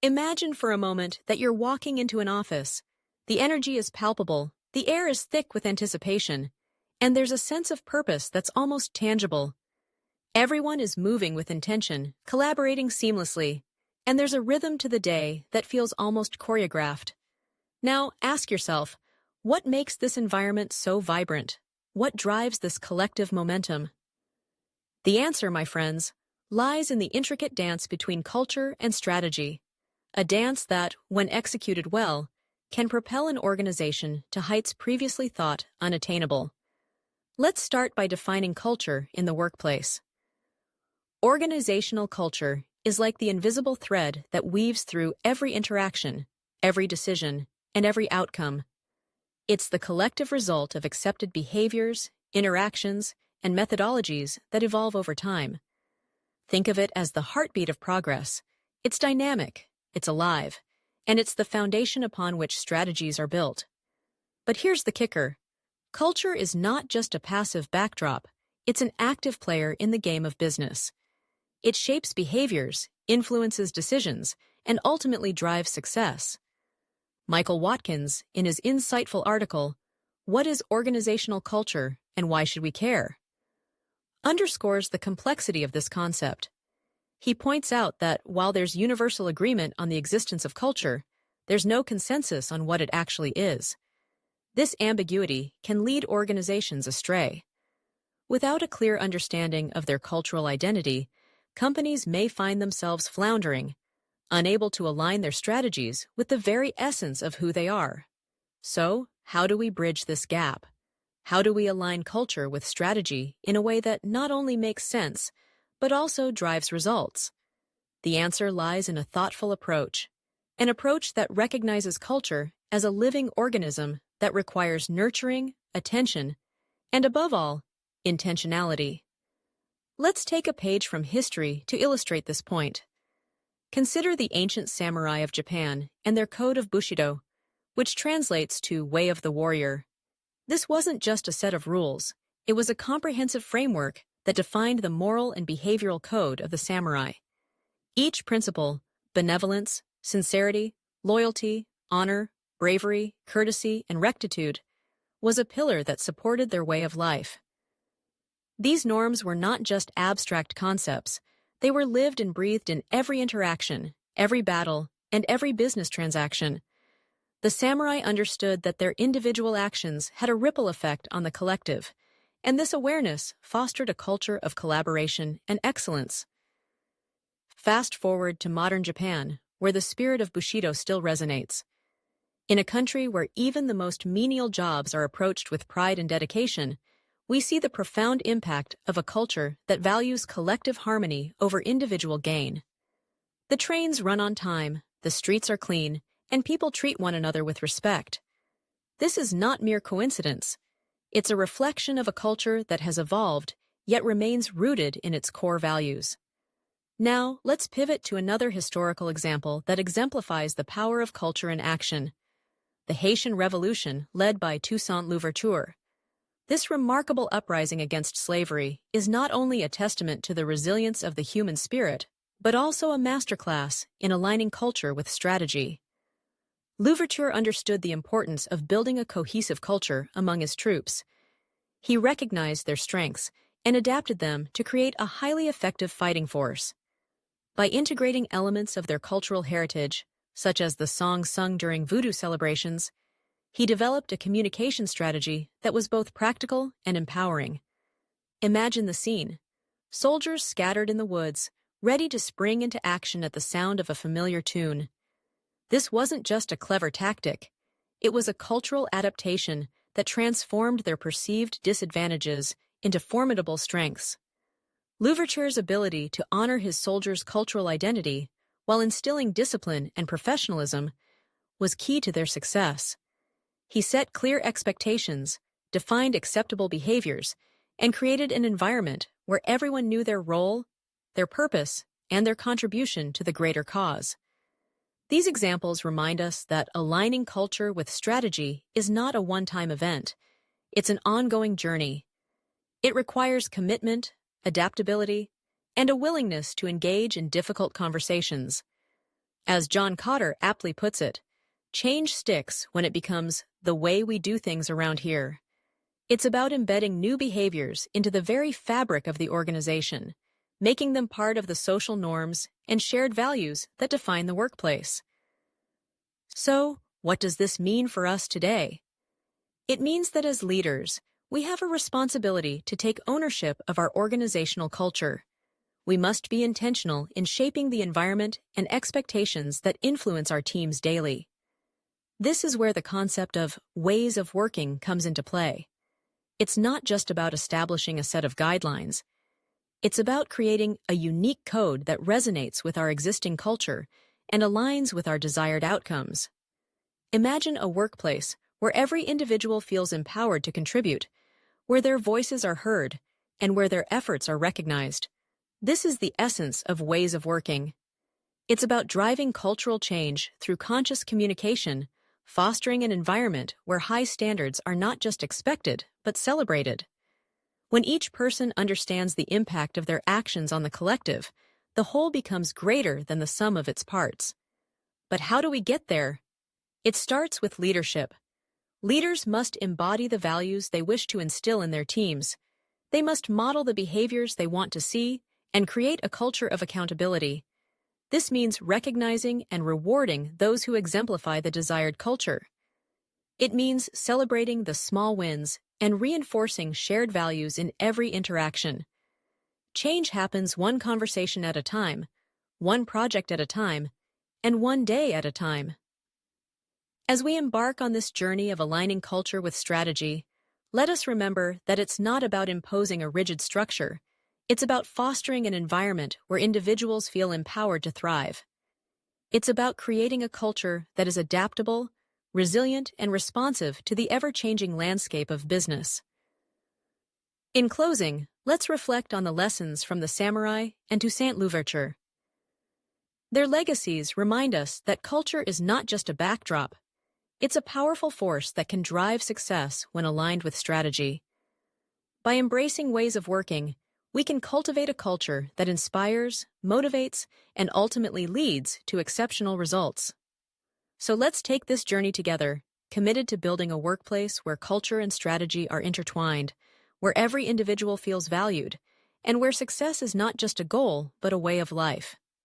Imagine for a moment that you're walking into an office. The energy is palpable, the air is thick with anticipation, and there's a sense of purpose that's almost tangible. Everyone is moving with intention, collaborating seamlessly, and there's a rhythm to the day that feels almost choreographed. Now, ask yourself, what makes this environment so vibrant? What drives this collective momentum? The answer, my friends, lies in the intricate dance between culture and strategy. A dance that, when executed well, can propel an organization to heights previously thought unattainable. Let's start by defining culture in the workplace. Organizational culture is like the invisible thread that weaves through every interaction, every decision, and every outcome. It's the collective result of accepted behaviors, interactions, and methodologies that evolve over time. Think of it as the heartbeat of progress. It's dynamic, it's alive, and it's the foundation upon which strategies are built. But here's the kicker. Culture is not just a passive backdrop, it's an active player in the game of business. It shapes behaviors, influences decisions, and ultimately drives success. Michael Watkins, in his insightful article, "What is Organizational Culture and Why Should We Care?" underscores the complexity of this concept. He points out that while there's universal agreement on the existence of culture, there's no consensus on what it actually is. This ambiguity can lead organizations astray. Without a clear understanding of their cultural identity, companies may find themselves floundering, unable to align their strategies with the very essence of who they are. So, how do we bridge this gap? How do we align culture with strategy in a way that not only makes sense, but also drives results? The answer lies in a thoughtful approach, an approach that recognizes culture as a living organism that requires nurturing, attention, and above all, intentionality. Let's take a page from history to illustrate this point. Consider the ancient samurai of Japan and their code of Bushido, which translates to Way of the Warrior. This wasn't just a set of rules, it was a comprehensive framework that defined the moral and behavioral code of the samurai. Each principle, benevolence, sincerity, loyalty, honor, bravery, courtesy, and rectitude, was a pillar that supported their way of life. These norms were not just abstract concepts, they were lived and breathed in every interaction, every battle, and every business transaction. The samurai understood that their individual actions had a ripple effect on the collective, and this awareness fostered a culture of collaboration and excellence. Fast forward to modern Japan, where the spirit of Bushido still resonates. In a country where even the most menial jobs are approached with pride and dedication, we see the profound impact of a culture that values collective harmony over individual gain. The trains run on time, the streets are clean, and people treat one another with respect. This is not mere coincidence. It's a reflection of a culture that has evolved, yet remains rooted in its core values. Now, let's pivot to another historical example that exemplifies the power of culture in action: the Haitian Revolution led by Toussaint Louverture. This remarkable uprising against slavery is not only a testament to the resilience of the human spirit, but also a masterclass in aligning culture with strategy. Louverture understood the importance of building a cohesive culture among his troops. He recognized their strengths and adapted them to create a highly effective fighting force. By integrating elements of their cultural heritage, such as the songs sung during voodoo celebrations, he developed a communication strategy that was both practical and empowering. Imagine the scene: soldiers scattered in the woods, ready to spring into action at the sound of a familiar tune. This wasn't just a clever tactic. It was a cultural adaptation that transformed their perceived disadvantages into formidable strengths. Louverture's ability to honor his soldiers' cultural identity while instilling discipline and professionalism was key to their success. He set clear expectations, defined acceptable behaviors, and created an environment where everyone knew their role, their purpose, and their contribution to the greater cause. These examples remind us that aligning culture with strategy is not a one-time event. It's an ongoing journey. It requires commitment, adaptability, and a willingness to engage in difficult conversations. As John Cotter aptly puts it, change sticks when it becomes the way we do things around here. It's about embedding new behaviors into the very fabric of the organization, making them part of the social norms and shared values that define the workplace. So, what does this mean for us today? It means that as leaders, we have a responsibility to take ownership of our organizational culture. We must be intentional in shaping the environment and expectations that influence our teams daily. This is where the concept of ways of working comes into play. It's not just about establishing a set of guidelines. It's about creating a unique code that resonates with our existing culture and aligns with our desired outcomes. Imagine a workplace where every individual feels empowered to contribute, where their voices are heard, and where their efforts are recognized. This is the essence of ways of working. It's about driving cultural change through conscious communication, fostering an environment where high standards are not just expected, but celebrated. When each person understands the impact of their actions on the collective, the whole becomes greater than the sum of its parts. But how do we get there? It starts with leadership. Leaders must embody the values they wish to instill in their teams. They must model the behaviors they want to see and create a culture of accountability. This means recognizing and rewarding those who exemplify the desired culture. It means celebrating the small wins and reinforcing shared values in every interaction. Change happens one conversation at a time, one project at a time, and one day at a time. As we embark on this journey of aligning culture with strategy, let us remember that it's not about imposing a rigid structure. It's about fostering an environment where individuals feel empowered to thrive. It's about creating a culture that is adaptable, resilient, and responsive to the ever-changing landscape of business. In closing, let's reflect on the lessons from the samurai and Toussaint Louverture. Their legacies remind us that culture is not just a backdrop. It's a powerful force that can drive success when aligned with strategy. By embracing ways of working, we can cultivate a culture that inspires, motivates, and ultimately leads to exceptional results. So let's take this journey together, committed to building a workplace where culture and strategy are intertwined, where every individual feels valued, and where success is not just a goal, but a way of life.